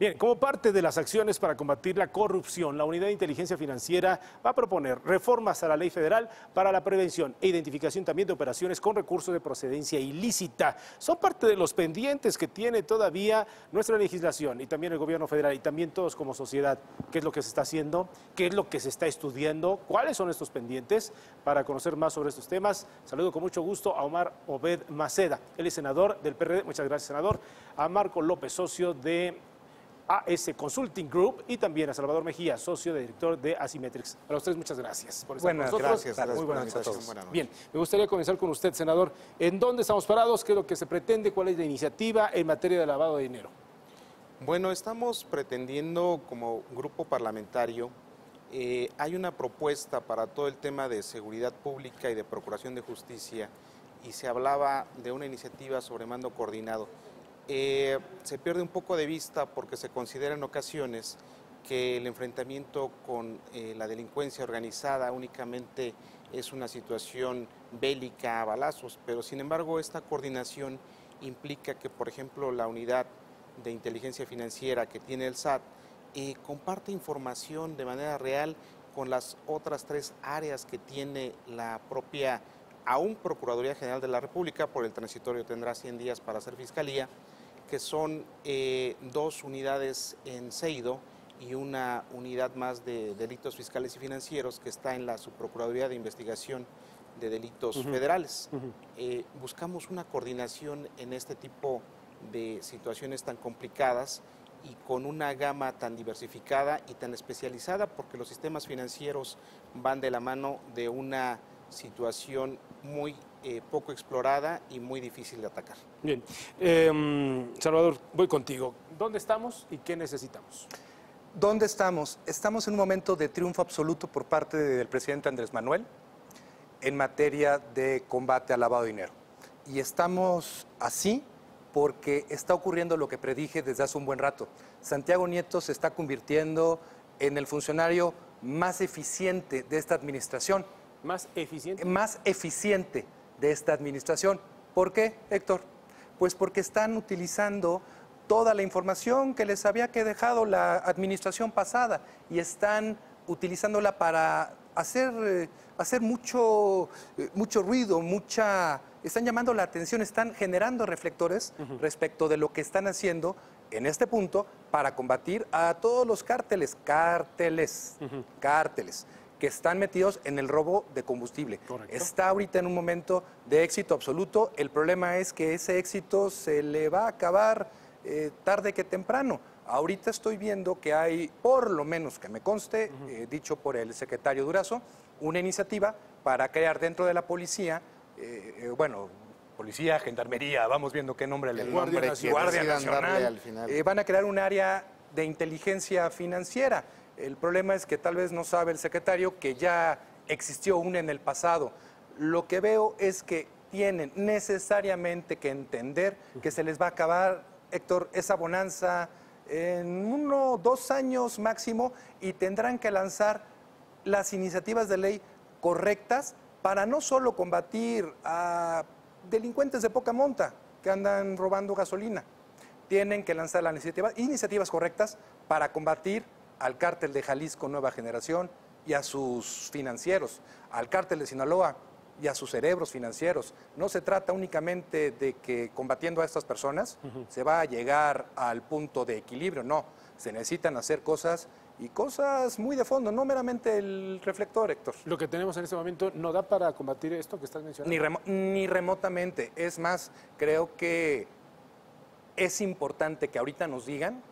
Bien, como parte de las acciones para combatir la corrupción, la Unidad de Inteligencia Financiera va a proponer reformas a la ley federal para la prevención e identificación también de operaciones con recursos de procedencia ilícita. Son parte de los pendientes que tiene todavía nuestra legislación y también el gobierno federal y también todos como sociedad. ¿Qué es lo que se está haciendo? ¿Qué es lo que se está estudiando? ¿Cuáles son estos pendientes? Para conocer más sobre estos temas, saludo con mucho gusto a Omar Obed Maceda. Él es senador del PRD. Muchas gracias, senador. A Marco López, socio de AS Consulting Group, y también a Salvador Mejía, socio director de Asimetrix. A los tres, muchas gracias por estar con nosotros. Gracias. Muy buenas noches a todos. Bien, me gustaría comenzar con usted, senador. ¿En dónde estamos parados? ¿Qué es lo que se pretende? ¿Cuál es la iniciativa en materia de lavado de dinero? Bueno, estamos pretendiendo como grupo parlamentario, hay una propuesta para todo el tema de seguridad pública y de procuración de justicia, y se hablaba de una iniciativa sobre mando coordinado. Se pierde un poco de vista porque se considera en ocasiones que el enfrentamiento con la delincuencia organizada únicamente es una situación bélica a balazos, pero sin embargo esta coordinación implica que, por ejemplo, la unidad de inteligencia financiera que tiene el SAT comparte información de manera real con las otras tres áreas que tiene la propia aún Procuraduría General de la República. Por el transitorio tendrá 100 días para hacer fiscalía, que son 2 unidades en Seido y una unidad más de delitos fiscales y financieros que está en la Subprocuraduría de Investigación de Delitos Federales. Buscamos una coordinación en este tipo de situaciones tan complicadas y con una gama tan diversificada y tan especializada, porque los sistemas financieros van de la mano de una situación muy poco explorada y muy difícil de atacar. Bien, Salvador, voy contigo. ¿Dónde estamos y qué necesitamos? ¿Dónde estamos? Estamos en un momento de triunfo absoluto por parte del presidente Andrés Manuel en materia de combate al lavado de dinero. Y estamos así porque está ocurriendo lo que predije desde hace un buen rato. Santiago Nieto se está convirtiendo en el funcionario más eficiente de esta administración. ¿Más eficiente? Más eficiente de esta administración. ¿Por qué, Héctor? Pues porque están utilizando toda la información que les había dejado la administración pasada y están utilizándola para hacer mucho ruido, están llamando la atención, están generando reflectores respecto de lo que están haciendo en este punto para combatir a todos los cárteles que están metidos en el robo de combustible. Correcto. Está ahorita en un momento de éxito absoluto. El problema es que ese éxito se le va a acabar tarde que temprano. Ahorita estoy viendo que hay, por lo menos que me conste, dicho por el secretario Durazo, una iniciativa para crear dentro de la policía, policía, gendarmería, vamos viendo qué nombre le Guardia Nacional. Al final. Van a crear un área de inteligencia financiera. El problema es que tal vez no sabe el secretario que ya existió una en el pasado. Lo que veo es que tienen necesariamente que entender que se les va a acabar, Héctor, esa bonanza en 1 o 2 años máximo y tendrán que lanzar las iniciativas de ley correctas para no solo combatir a delincuentes de poca monta que andan robando gasolina. Tienen que lanzar las iniciativas correctas para combatir al cártel de Jalisco Nueva Generación y a sus financieros, al cártel de Sinaloa y a sus cerebros financieros. No se trata únicamente de que combatiendo a estas personas se va a llegar al punto de equilibrio, no. Se necesitan hacer cosas y cosas muy de fondo, no meramente el reflector, Héctor. Lo que tenemos en este momento no da para combatir esto que estás mencionando. Ni remotamente. Es más, creo que es importante que ahorita nos digan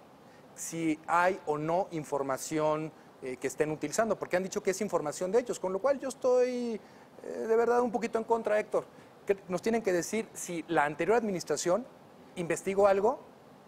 si hay o no información que estén utilizando, porque han dicho que es información de ellos, con lo cual yo estoy de verdad un poquito en contra, Héctor. Que nos tienen que decir si la anterior administración investigó algo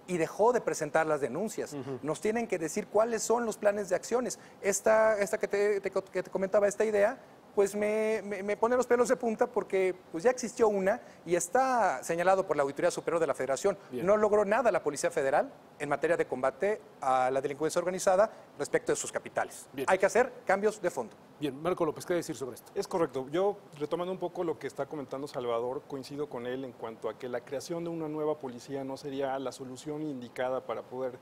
y dejó de presentar las denuncias. Nos tienen que decir cuáles son los planes de acciones. Esta que te comentaba, esta idea, pues me pone los pelos de punta porque pues ya existió una y está señalado por la Auditoría Superior de la Federación. Bien. No logró nada la Policía Federal en materia de combate a la delincuencia organizada respecto de sus capitales. Bien. Hay que hacer cambios de fondo. Bien, Marco López, ¿qué decir sobre esto? Es correcto. Yo, retomando un poco lo que está comentando Salvador, coincido con él en cuanto a que la creación de una nueva policía no sería la solución indicada para poder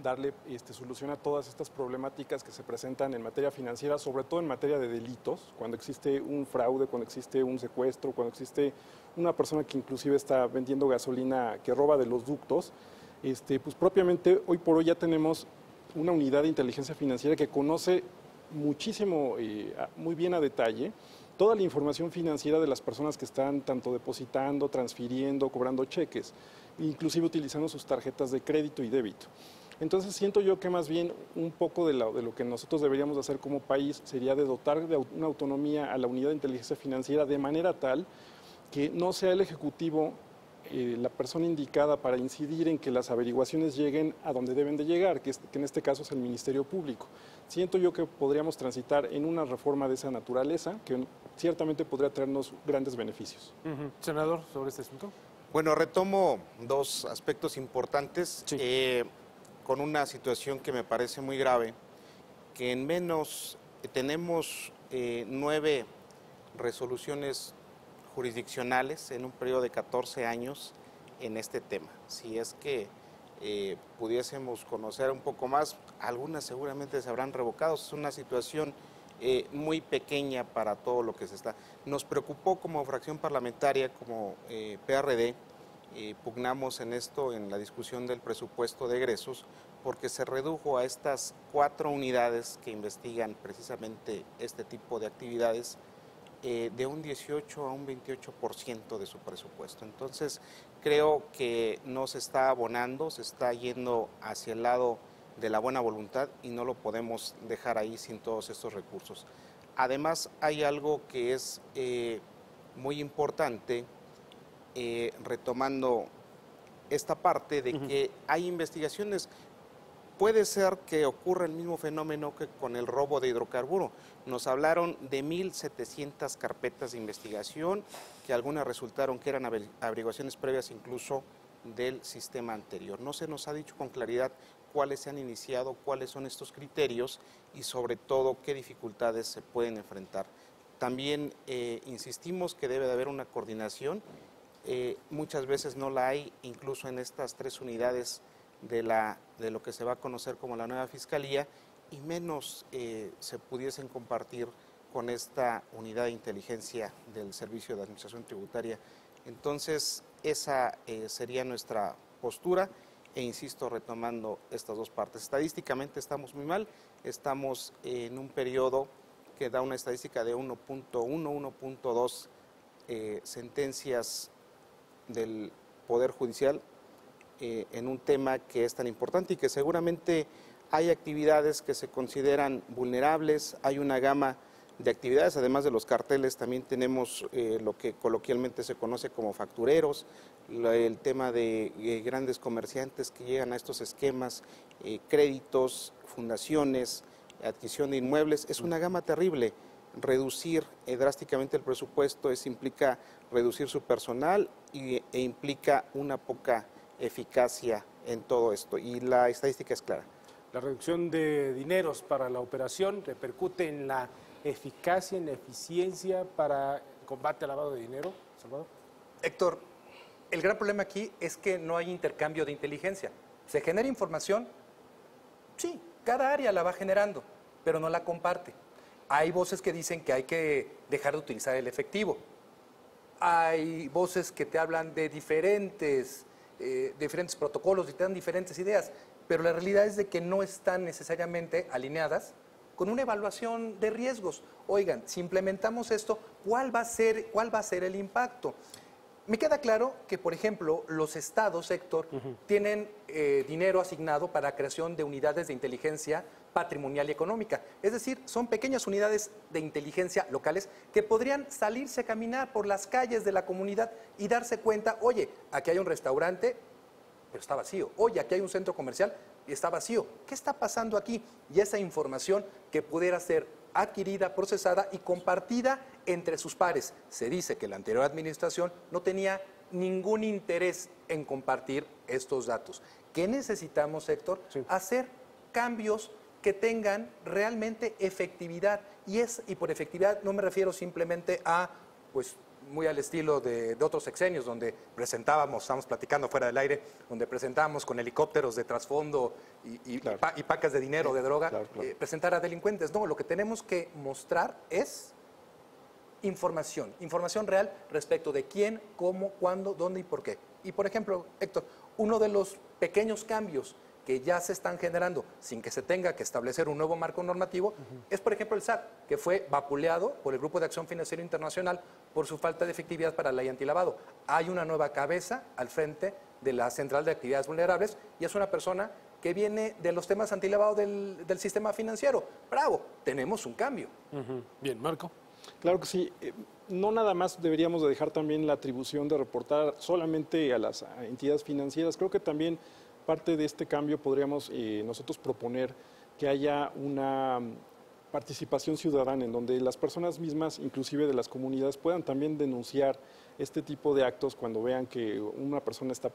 darle solución a todas estas problemáticas que se presentan en materia financiera, sobre todo en materia de delitos, cuando existe un fraude, cuando existe un secuestro, cuando existe una persona que inclusive está vendiendo gasolina que roba de los ductos. Pues propiamente hoy por hoy ya tenemos una unidad de inteligencia financiera que conoce muchísimo, muy bien a detalle, toda la información financiera de las personas que están tanto depositando, transfiriendo, cobrando cheques, inclusive utilizando sus tarjetas de crédito y débito. Entonces siento yo que más bien un poco de lo que nosotros deberíamos hacer como país sería de dotar de una autonomía a la unidad de inteligencia financiera de manera tal que no sea el Ejecutivo la persona indicada para incidir en que las averiguaciones lleguen a donde deben de llegar, que en este caso es el Ministerio Público. Siento yo que podríamos transitar en una reforma de esa naturaleza que ciertamente podría traernos grandes beneficios. Senador, sobre este asunto. Bueno, retomo dos aspectos importantes, Sí. con una situación que me parece muy grave, que en menos tenemos 9 resoluciones jurisdiccionales en un periodo de 14 años en este tema. Si es que pudiésemos conocer un poco más, algunas seguramente se habrán revocado. Es una situación muy pequeña para todo lo que se está. Nos preocupó como fracción parlamentaria, como PRD, pugnamos en esto en la discusión del presupuesto de egresos, porque se redujo a estas 4 unidades que investigan precisamente este tipo de actividades de un 18 a un 28% de su presupuesto. Entonces, creo que no se está abonando, se está yendo hacia el lado de la buena voluntad y no lo podemos dejar ahí sin todos estos recursos. Además, hay algo que es muy importante, retomando esta parte de que hay investigaciones. Puede ser que ocurra el mismo fenómeno que con el robo de hidrocarburo. Nos hablaron de 1.700 carpetas de investigación, que algunas resultaron que eran averiguaciones previas incluso del sistema anterior. No se nos ha dicho con claridad cuáles se han iniciado, cuáles son estos criterios y sobre todo qué dificultades se pueden enfrentar. También insistimos que debe de haber una coordinación. Muchas veces no la hay, incluso en estas 3 unidades de lo que se va a conocer como la nueva Fiscalía, y menos se pudiesen compartir con esta unidad de inteligencia del Servicio de Administración Tributaria. Entonces, esa sería nuestra postura, e insisto, retomando estas dos partes. Estadísticamente estamos muy mal, estamos en un periodo que da una estadística de 1.1, 1.2 sentencias del Poder Judicial en un tema que es tan importante y que seguramente hay actividades que se consideran vulnerables, hay una gama de actividades, además de los carteles, también tenemos lo que coloquialmente se conoce como factureros, el tema de grandes comerciantes que llegan a estos esquemas, créditos, fundaciones, adquisición de inmuebles, es una gama terrible. Reducir drásticamente el presupuesto implica reducir su personal e implica una poca eficacia en todo esto, y la estadística es clara. La reducción de dineros para la operación repercute en la eficacia, en la eficiencia para el combate al lavado de dinero, Salvador. Héctor, el gran problema aquí es que no hay intercambio de inteligencia. Se genera información, sí, cada área la va generando, pero no la comparte. Hay voces que dicen que hay que dejar de utilizar el efectivo. Hay voces que te hablan de diferentes protocolos y te dan diferentes ideas, pero la realidad es de que no están necesariamente alineadas con una evaluación de riesgos. Oigan, si implementamos esto, ¿cuál va a ser el impacto? Me queda claro que, por ejemplo, los estados, Héctor, tienen dinero asignado para la creación de unidades de inteligencia patrimonial y económica. Es decir, son pequeñas unidades de inteligencia locales que podrían salirse a caminar por las calles de la comunidad y darse cuenta, oye, aquí hay un restaurante, pero está vacío. Oye, aquí hay un centro comercial y está vacío. ¿Qué está pasando aquí? Y esa información que pudiera ser adquirida, procesada y compartida entre sus pares. Se dice que la anterior administración no tenía ningún interés en compartir estos datos. ¿Qué necesitamos, Héctor? Sí. Hacer cambios que tengan realmente efectividad. Y por efectividad no me refiero simplemente a muy al estilo de otros sexenios, donde presentábamos, estamos platicando fuera del aire, donde presentábamos con helicópteros de trasfondo y pacas de dinero, de droga, presentar a delincuentes. No, lo que tenemos que mostrar es información real respecto de quién, cómo, cuándo, dónde y por qué. Y por ejemplo, Héctor, uno de los pequeños cambios que ya se están generando sin que se tenga que establecer un nuevo marco normativo, es por ejemplo el SAT, que fue vapuleado por el Grupo de Acción Financiera Internacional por su falta de efectividad para la ley antilavado. Hay una nueva cabeza al frente de la Central de Actividades Vulnerables y es una persona que viene de los temas antilavado del sistema financiero. ¡Bravo! Tenemos un cambio. Bien, Marco. Claro que sí. No nada más deberíamos de dejar también la atribución de reportar solamente a las entidades financieras. Creo que también parte de este cambio podríamos nosotros proponer que haya una participación ciudadana en donde las personas mismas, inclusive de las comunidades, puedan también denunciar este tipo de actos cuando vean que una persona está,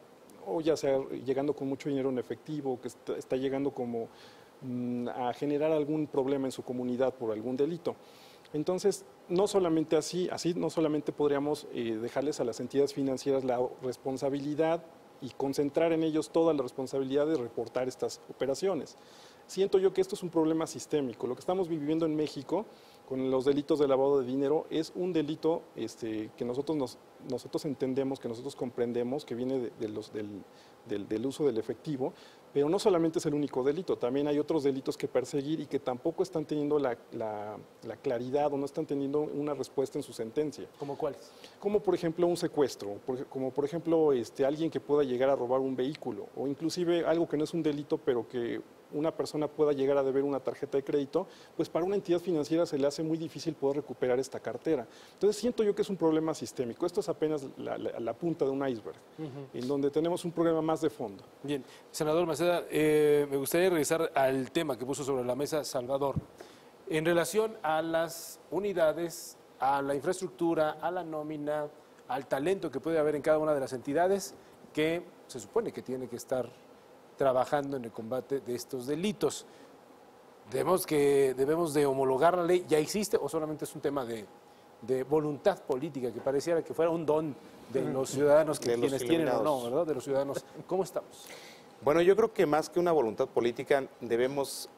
o ya sea llegando con mucho dinero en efectivo, que está llegando como a generar algún problema en su comunidad por algún delito. Entonces, no solamente así no solamente podríamos dejarles a las entidades financieras la responsabilidad y concentrar en ellos toda la responsabilidad de reportar estas operaciones. Siento yo que esto es un problema sistémico. Lo que estamos viviendo en México con los delitos de lavado de dinero es un delito que nosotros entendemos, que nosotros comprendemos, que viene del uso del efectivo, pero no solamente es el único delito, también hay otros delitos que perseguir y que tampoco están teniendo la claridad o no están teniendo una respuesta en su sentencia. ¿Cómo cuáles? Como por ejemplo un secuestro, como por ejemplo alguien que pueda llegar a robar un vehículo, o inclusive algo que no es un delito, pero que una persona pueda llegar a deber una tarjeta de crédito, pues para una entidad financiera se le hace muy difícil poder recuperar esta cartera. Entonces siento yo que es un problema sistémico. Esto es apenas la punta de un iceberg, en donde tenemos un problema más de fondo. Bien, senador Maceda, me gustaría regresar al tema que puso sobre la mesa Salvador. En relación a las unidades, a la infraestructura, a la nómina, al talento que puede haber en cada una de las entidades que se supone que tiene que estar trabajando en el combate de estos delitos. ¿Debemos de homologar la ley? ¿Ya existe o solamente es un tema de voluntad política que pareciera que fuera un don de los ciudadanos, que quienes tienen o no, ¿verdad? De los ciudadanos. ¿Cómo estamos? Bueno, yo creo que más que una voluntad política debemos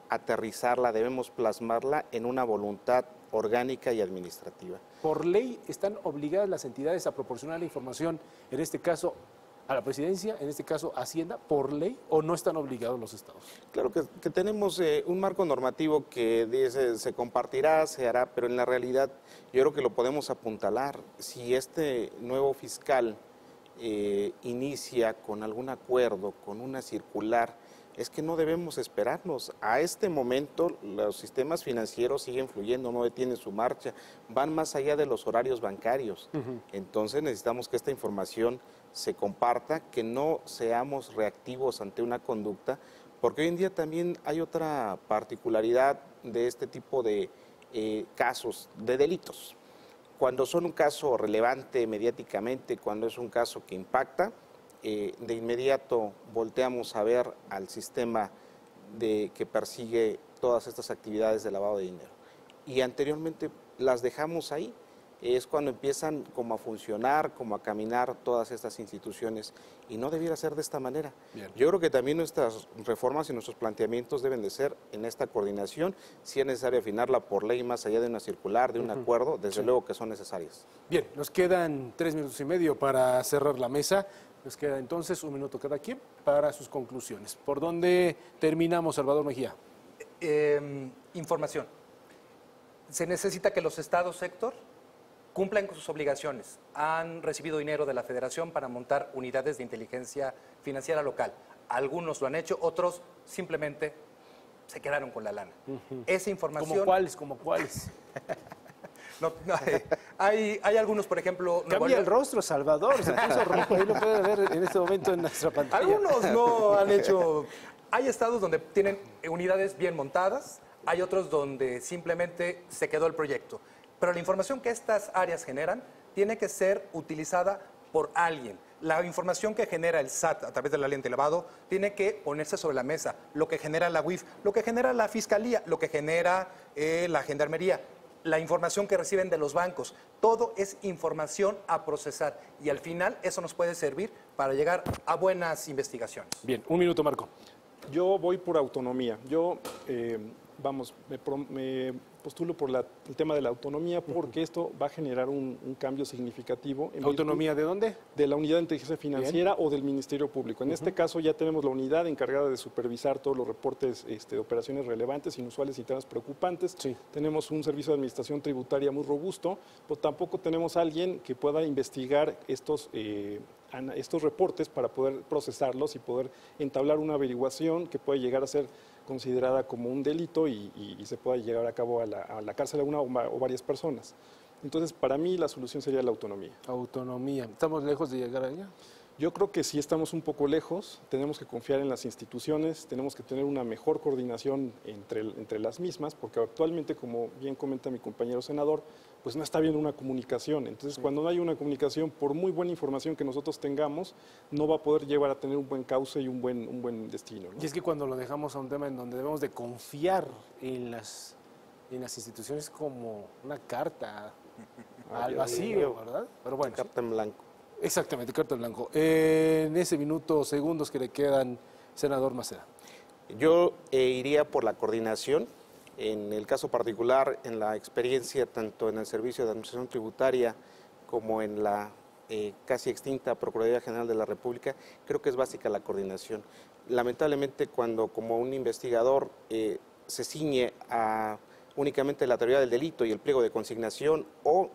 aterrizarla, debemos plasmarla en una voluntad orgánica y administrativa. ¿Por ley están obligadas las entidades a proporcionar la información, en este caso a la presidencia, en este caso Hacienda, por ley, o no están obligados los estados? Claro que tenemos un marco normativo que dice se compartirá, se hará, pero en la realidad yo creo que lo podemos apuntalar. Si este nuevo fiscal inicia con algún acuerdo, con una circular, es que no debemos esperarnos. A este momento los sistemas financieros siguen fluyendo, no detienen su marcha, van más allá de los horarios bancarios. Entonces necesitamos que esta información se comparta, que no seamos reactivos ante una conducta, porque hoy en día también hay otra particularidad de este tipo de casos, de delitos. Cuando son un caso relevante mediáticamente, cuando es un caso que impacta, de inmediato volteamos a ver al sistema que persigue todas estas actividades de lavado de dinero. Y anteriormente las dejamos ahí. Es cuando empiezan como a funcionar, como a caminar todas estas instituciones, y no debiera ser de esta manera. Bien. Yo creo que también nuestras reformas y nuestros planteamientos deben de ser en esta coordinación, si es necesario afinarla por ley más allá de una circular, de un acuerdo, desde luego que son necesarias. Bien, nos quedan 3 minutos y medio para cerrar la mesa. Nos queda entonces 1 minuto cada quien para sus conclusiones. ¿Por dónde terminamos, Salvador Mejía? Información. Se necesita que los estados, Héctor, cumplan con sus obligaciones. Han recibido dinero de la Federación para montar unidades de inteligencia financiera local. Algunos lo han hecho, otros simplemente se quedaron con la lana. Esa información... ¿Cómo cuáles? ¿Cómo cuáles? Hay algunos, por ejemplo... Cambia el rostro, Salvador, se puso rojo, ahí lo puede ver en este momento en nuestra pantalla. Algunos no han hecho... Hay estados donde tienen unidades bien montadas, hay otros donde simplemente se quedó el proyecto. Pero la información que estas áreas generan tiene que ser utilizada por alguien. La información que genera el SAT a través de la ley antilavado tiene que ponerse sobre la mesa. Lo que genera la UIF, lo que genera la Fiscalía, lo que genera la Gendarmería. la información que reciben de los bancos. Todo es información a procesar y al final eso nos puede servir para llegar a buenas investigaciones. Bien, un minuto, Marco. Yo voy por autonomía. Yo, me postulo por el tema de la autonomía porque esto va a generar un cambio significativo. ¿Autonomía de dónde? De la Unidad de Inteligencia Financiera o del Ministerio Público. En este caso ya tenemos la unidad encargada de supervisar todos los reportes de operaciones relevantes, inusuales y temas preocupantes. Sí. Tenemos un servicio de administración tributaria muy robusto, pero tampoco tenemos a alguien que pueda investigar estos reportes para poder procesarlos y poder entablar una averiguación que puede llegar a ser considerada como un delito y se pueda llevar a cabo a la cárcel a una o varias personas. Entonces, para mí la solución sería la autonomía. Autonomía. ¿Estamos lejos de llegar allá? Yo creo que sí estamos un poco lejos, tenemos que confiar en las instituciones, tenemos que tener una mejor coordinación entre las mismas, porque actualmente, como bien comenta mi compañero senador, pues no está habiendo una comunicación. Entonces, cuando no hay una comunicación, por muy buena información que nosotros tengamos, no va a poder llevar a tener un buen cauce y un buen destino, ¿no? Y es que cuando lo dejamos a un tema en donde debemos de confiar en las instituciones como una carta al vacío, ¿verdad? Pero bueno. Carta en blanco. Exactamente, carta en blanco. En ese minuto, segundos que le quedan, senador Maceda. Yo iría por la coordinación. En el caso particular, en la experiencia tanto en el Servicio de Administración Tributaria como en la casi extinta Procuraduría General de la República, creo que es básica la coordinación. Lamentablemente, cuando como un investigador se ciñe a únicamente la teoría del delito y el pliego de consignación o,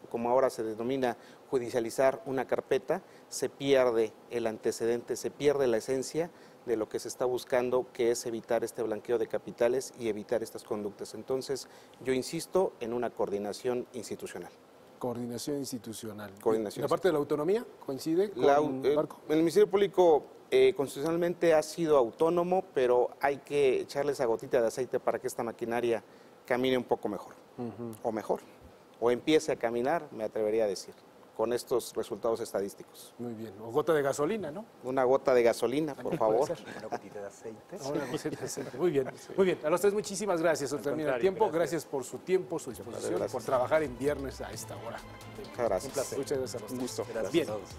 como ahora se denomina, judicializar una carpeta, se pierde el antecedente, se pierde la esencia de lo que se está buscando, que es evitar este blanqueo de capitales y evitar estas conductas. Entonces, yo insisto en una coordinación institucional. Coordinación institucional. Coordinación. ¿La parte de la autonomía coincide con Marco? El Ministerio Público constitucionalmente ha sido autónomo, pero hay que echarle esa gotita de aceite para que esta maquinaria camine un poco mejor, o mejor, o empiece a caminar, me atrevería a decir, con estos resultados estadísticos. Muy bien. O gota de gasolina, ¿no? Una gota de gasolina, por favor. Una gotita de aceite. Una gotita de aceite. Muy bien, muy bien. A los tres muchísimas gracias. Se termina el tiempo. Gracias por su tiempo, su disposición, por trabajar en viernes a esta hora. Muchas gracias. Un placer. Muchas gracias a los tres. Un gusto. Gracias Bien. a todos.